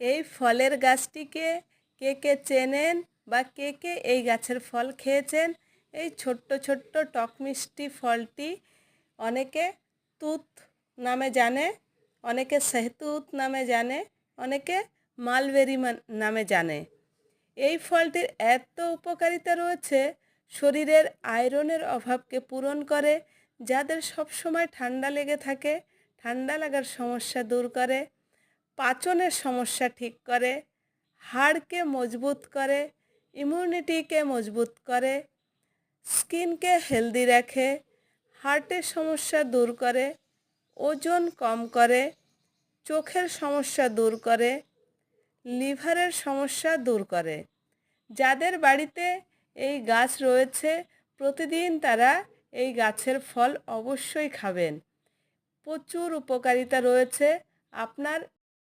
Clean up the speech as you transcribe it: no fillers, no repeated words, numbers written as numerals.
এই ফলের গাছটিকে কে কে চেনেন বা কে কে এই গাছের ফল খেয়েছেন? এই ছোট্ট ছোট্ট টক মিষ্টি ফলটি অনেকে তুত নামে জানে, অনেকে সেহতুত নামে জানে, অনেকে মালবেরি নামে জানে। এই ফলটির এত উপকারিতা রয়েছে, শরীরের আয়রনের অভাবকে পূরণ করে, যাদের সবসময় ঠান্ডা লেগে থাকে ঠান্ডা লাগার সমস্যা দূর করে, পাচনের সমস্যা ঠিক করে, হাড়কে মজবুত করে, ইমিউনিটিকে মজবুত করে, স্কিনকে হেলদি রাখে, হার্টের সমস্যা দূর করে, ওজন কম করে, চোখের সমস্যা দূর করে, লিভারের সমস্যা দূর করে। যাদের বাড়িতে এই গাছ রয়েছে প্রতিদিন তারা এই গাছের ফল অবশ্যই খাবেন। প্রচুর উপকারিতা রয়েছে। আপনার